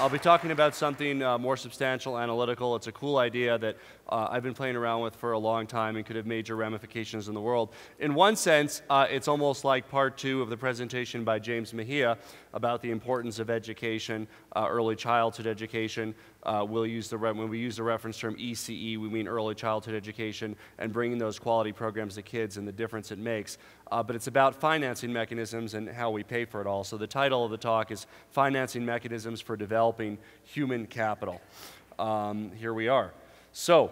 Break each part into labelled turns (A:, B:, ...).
A: I'll be talking about something more substantial, analytical. It's a cool idea that I've been playing around with for a long time and could have major ramifications in the world. In one sense, it's almost like part 2 of the presentation by James Mejia about the importance of education, early childhood education. When we use the reference term ECE, we mean early childhood education and bringing those quality programs to kids and the difference it makes. But it's about financing mechanisms and how we pay for it all. So the title of the talk is Financing Mechanisms for Developing Human Capital. Here we are. So,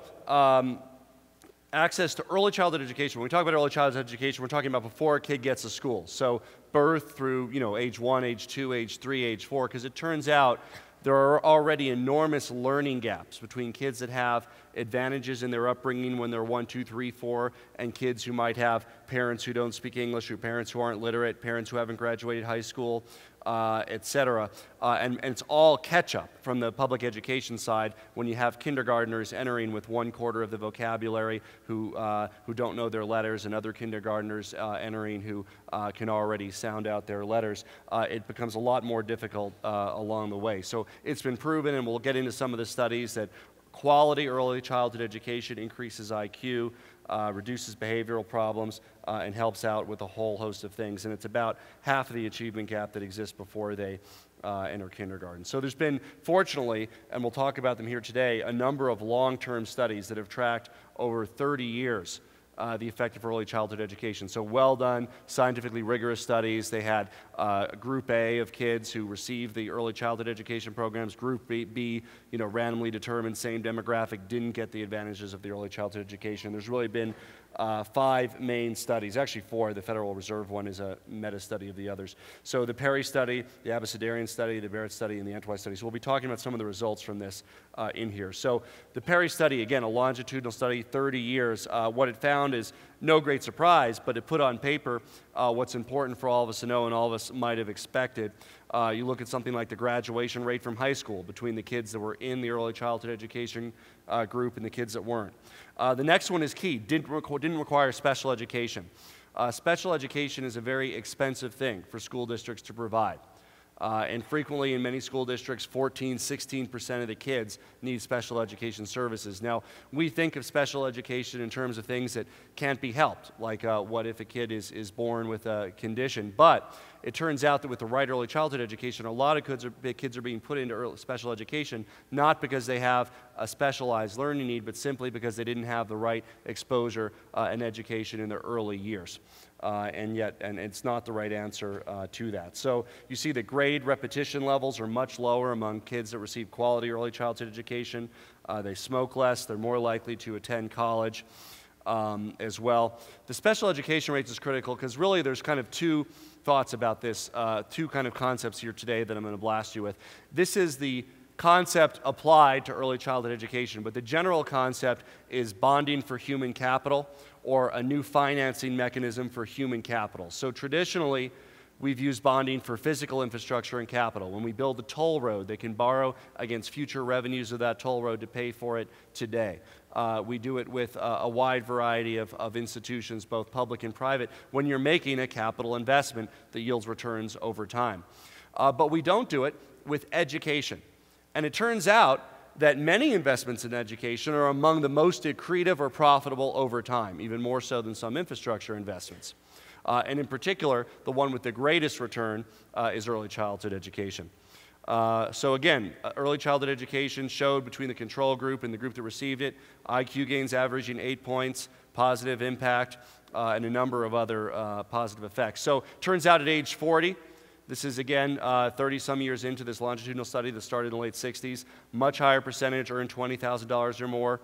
A: access to early childhood education. When we talk about early childhood education, we're talking about before a kid gets to school. So birth through, age 1, age 2, age 3, age 4, because it turns out there are already enormous learning gaps between kids that have advantages in their upbringing when they're 1, 2, 3, 4, and kids who might have parents who don't speak English, or parents who aren't literate, parents who haven't graduated high school, etc. And it's all catch-up from the public education side when you have kindergartners entering with 1/4 of the vocabulary who don't know their letters, and other kindergartners entering who can already sound out their letters. It becomes a lot more difficult along the way. So it's been proven, and we'll get into some of the studies, that quality early childhood education increases IQ, reduces behavioral problems, and helps out with a whole host of things. And it's about half of the achievement gap that exists before they enter kindergarten. So there's been, fortunately, and we'll talk about them here today, a number of long-term studies that have tracked over 30 years the effect of early childhood education. So well done, scientifically rigorous studies. They had Group A of kids who received the early childhood education programs. Group B, randomly determined, same demographic, didn't get the advantages of the early childhood education. There's really been 5 main studies, actually 4. The Federal Reserve one is a meta-study of the others. So the Perry study, the Abecedarian study, the Barrett study, and the Amplify study. So we'll be talking about some of the results from this in here. So the Perry study, again, a longitudinal study, 30 years. What it found is no great surprise, but it put on paper what's important for all of us to know and all of us might have expected. You look at something like the graduation rate from high school between the kids that were in the early childhood education group and the kids that weren't. The next one is key, didn't require special education. Special education is a very expensive thing for school districts to provide. And frequently in many school districts, 14, 16% of the kids need special education services. Now, we think of special education in terms of things that can't be helped, like what if a kid is born with a condition. But it turns out that with the right early childhood education, a lot of kids are being put into special education, not because they have a specialized learning need, but simply because they didn't have the right exposure and education in their early years. And it's not the right answer to that. So you see that grade repetition levels are much lower among kids that receive quality early childhood education. They smoke less. They're more likely to attend college as well. The special education rates is critical because really there's kind of 2 thoughts about this, 2 kind of concepts here today that I'm going to blast you with. This is the concept applied to early childhood education, but the general concept is bonding for human capital, or a new financing mechanism for human capital. So traditionally, we've used bonding for physical infrastructure and capital. When we build a toll road, they can borrow against future revenues of that toll road to pay for it today. We do it with a wide variety of institutions, both public and private, when you're making a capital investment that yields returns over time. But we don't do it with education. And it turns out that many investments in education are among the most accretive or profitable over time, even more so than some infrastructure investments. And in particular, the one with the greatest return is early childhood education. So again, early childhood education showed between the control group and the group that received it, IQ gains averaging 8 points, positive impact, and a number of other positive effects. So turns out at age 40, this is, again, 30-some years into this longitudinal study that started in the late 60s. Much higher percentage earned $20,000 or more.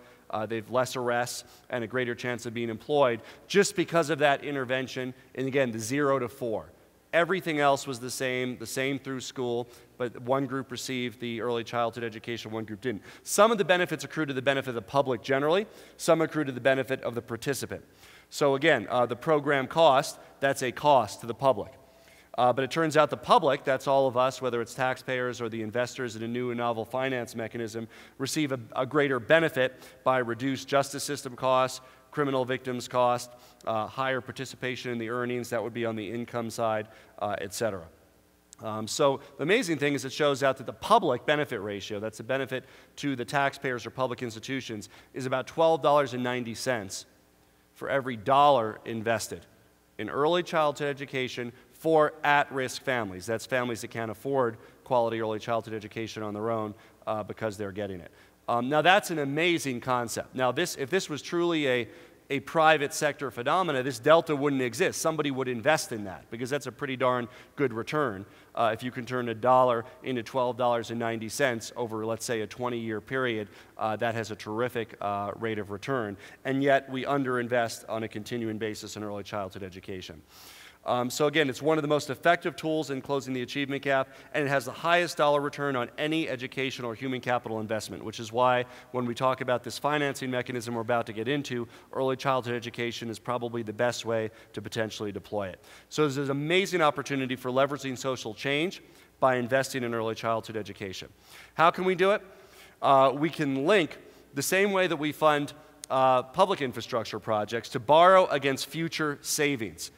A: They have less arrests and a greater chance of being employed just because of that intervention, and again, the 0 to 4. Everything else was the same through school, but one group received the early childhood education, one group didn't. Some of the benefits accrue to the benefit of the public generally, some accrue to the benefit of the participant. So again, the program cost, that's a cost to the public. But it turns out the public, that's all of us, whether it's taxpayers or the investors in a new and novel finance mechanism, receive a greater benefit by reduced justice system costs, criminal victims cost, higher participation in the earnings, that would be on the income side, et cetera. So the amazing thing is it shows out that the public benefit ratio, that's the benefit to the taxpayers or public institutions, is about $12.90 for every dollar invested in early childhood education for at-risk families. That's families that can't afford quality early childhood education on their own because they're getting it. Now that's an amazing concept. Now if this was truly a private sector phenomena, this delta wouldn't exist. Somebody would invest in that because that's a pretty darn good return. If you can turn $1 into $12.90 over, let's say, a 20-year period, that has a terrific rate of return. And yet we underinvest on a continuing basis in early childhood education. So again, it's one of the most effective tools in closing the achievement gap, and it has the highest dollar return on any educational or human capital investment, which is why when we talk about this financing mechanism we're about to get into, early childhood education is probably the best way to potentially deploy it. So there's an amazing opportunity for leveraging social change by investing in early childhood education. How can we do it? We can link the same way that we fund public infrastructure projects to borrow against future savings.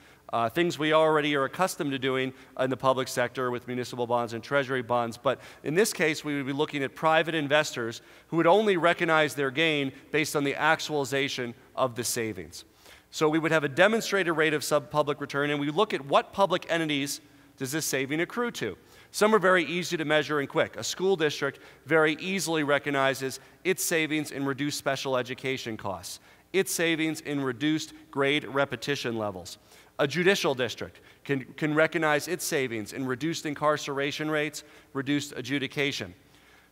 A: Things we already are accustomed to doing in the public sector with municipal bonds and treasury bonds, but in this case we would be looking at private investors who would only recognize their gain based on the actualization of the savings. So we would have a demonstrated rate of sub-public return, and we look at what public entities does this saving accrue to. Some are very easy to measure and quick. A school district very easily recognizes its savings in reduced special education costs, its savings in reduced grade repetition levels. A judicial district can recognize its savings in reduced incarceration rates, reduced adjudication.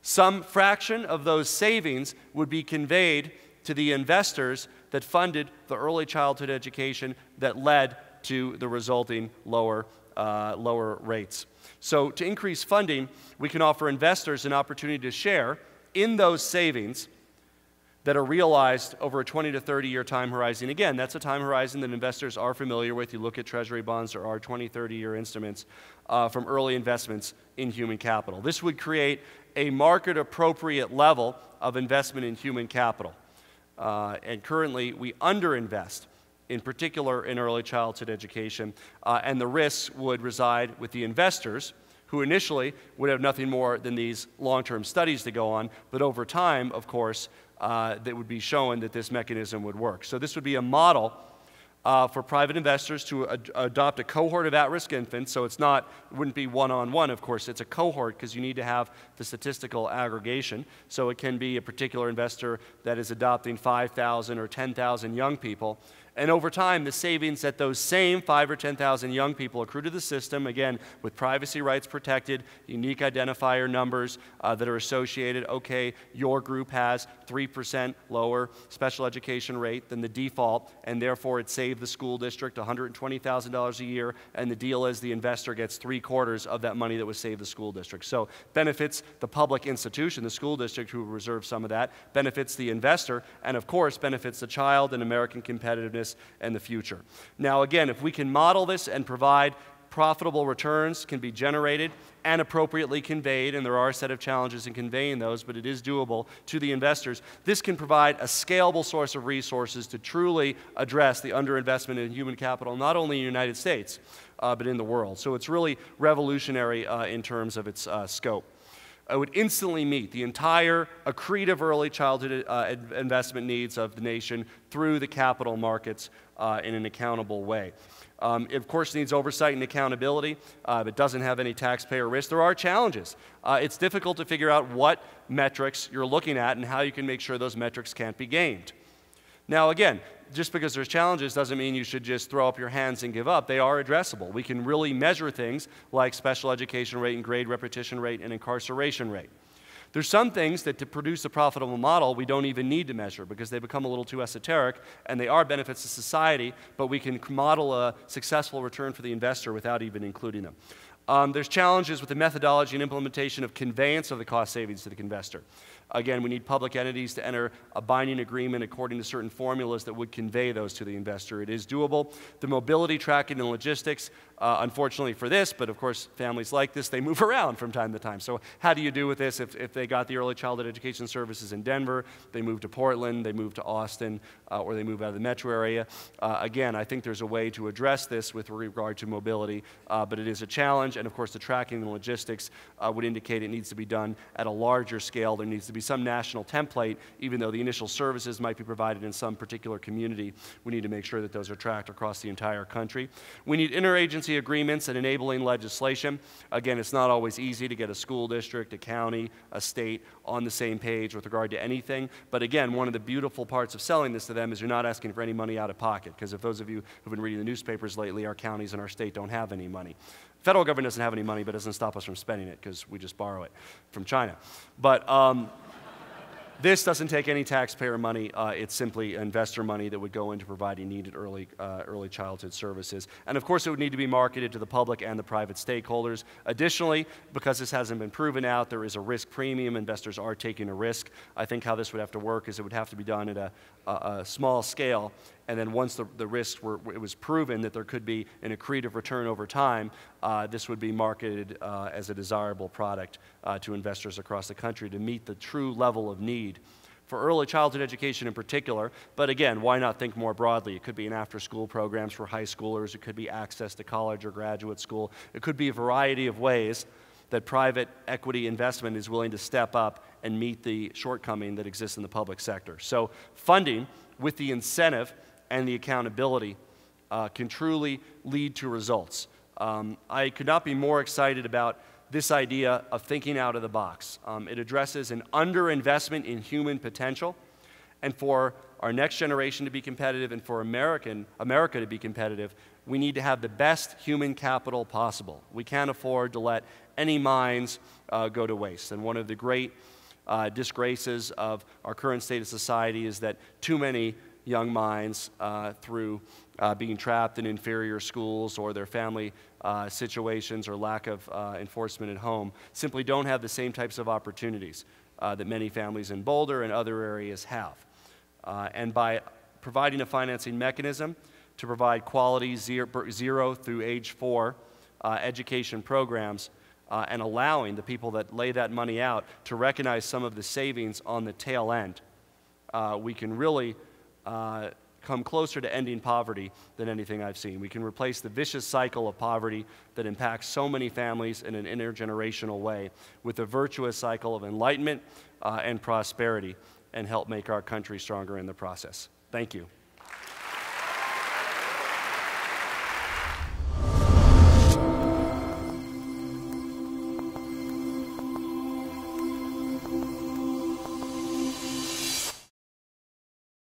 A: Some fraction of those savings would be conveyed to the investors that funded the early childhood education that led to the resulting lower rates. So to increase funding, we can offer investors an opportunity to share in those savings that are realized over a 20 to 30-year time horizon. Again, that's a time horizon that investors are familiar with. You look at treasury bonds or our 20, 30-year instruments from early investments in human capital. This would create a market-appropriate level of investment in human capital. And currently, we underinvest, in particular in early childhood education, and the risks would reside with the investors, who initially would have nothing more than these long-term studies to go on, but over time, of course, that would be showing that this mechanism would work. So this would be a model for private investors to adopt a cohort of at-risk infants. So it wouldn't be one-on-one, of course. It's a cohort because you need to have the statistical aggregation. So it can be a particular investor that is adopting 5,000 or 10,000 young people. And over time, the savings that those same 5,000 or 10,000 young people accrue to the system, again, with privacy rights protected, unique identifier numbers that are associated. Okay, your group has 3% lower special education rate than the default, and therefore it saved the school district $120,000 a year, and the deal is the investor gets 3/4 of that money that was saved the school district. So benefits the public institution, the school district, who reserves some of that, benefits the investor, and of course benefits the child and American competitiveness and the future. Now again, if we can model this and provide profitable returns can be generated and appropriately conveyed, and there are a set of challenges in conveying those, but it is doable to the investors, this can provide a scalable source of resources to truly address the underinvestment in human capital, not only in the United States, but in the world. So it's really revolutionary in terms of its scope. It would instantly meet the entire accretive early childhood investment needs of the nation through the capital markets in an accountable way. It, of course, needs oversight and accountability. It doesn't have any taxpayer risk. There are challenges. It's difficult to figure out what metrics you're looking at and how you can make sure those metrics can't be gamed. Now, again, just because there's challenges doesn't mean you should just throw up your hands and give up. They are addressable. We can really measure things like special education rate and grade repetition rate and incarceration rate. There's some things that to produce a profitable model we don't even need to measure because they become a little too esoteric and they are benefits to society, but we can model a successful return for the investor without even including them. There's challenges with the methodology and implementation of conveyance of the cost savings to the investor. Again, we need public entities to enter a binding agreement according to certain formulas that would convey those to the investor. It is doable. The mobility, tracking, and logistics, unfortunately for this, but of course families like this, they move around from time to time. So how do you do with this? If they got the early childhood education services in Denver, they move to Portland, they move to Austin, or they move out of the metro area. Again, I think there's a way to address this with regard to mobility, but it is a challenge, and of course the tracking and logistics would indicate it needs to be done at a larger scale. There needs to be some national template, even though the initial services might be provided in some particular community. We need to make sure that those are tracked across the entire country. We need interagency agreements and enabling legislation. Again, it's not always easy to get a school district, a county, a state on the same page with regard to anything, but again, one of the beautiful parts of selling this to them is you're not asking for any money out of pocket, because if those of you who've been reading the newspapers lately, our counties and our state don't have any money. Federal government doesn't have any money, but it doesn't stop us from spending it, because we just borrow it from China. But this doesn't take any taxpayer money. It's simply investor money that would go into providing needed early childhood services. And of course, it would need to be marketed to the public and the private stakeholders. Additionally, because this hasn't been proven out, there is a risk premium. Investors are taking a risk. I think how this would have to work is it would have to be done at a small scale. And then once the risks it was proven that there could be an accretive return over time, this would be marketed as a desirable product to investors across the country to meet the true level of need for early childhood education in particular. But again, why not think more broadly? It could be in after-school programs for high schoolers. It could be access to college or graduate school. It could be a variety of ways that private equity investment is willing to step up and meet the shortcoming that exists in the public sector. So funding with the incentive and the accountability can truly lead to results. I could not be more excited about this idea of thinking out of the box. It addresses an underinvestment in human potential, and for our next generation to be competitive and for America to be competitive, we need to have the best human capital possible. We can't afford to let any minds go to waste. And one of the great disgraces of our current state of society is that too many young minds, through being trapped in inferior schools or their family situations or lack of enforcement at home, simply don't have the same types of opportunities that many families in Boulder and other areas have. And by providing a financing mechanism to provide quality 0 through age 4 education programs, and allowing the people that lay that money out to recognize some of the savings on the tail end, we can really come closer to ending poverty than anything I've seen. We can replace the vicious cycle of poverty that impacts so many families in an intergenerational way with a virtuous cycle of enlightenment and prosperity, and help make our country stronger in the process. Thank you.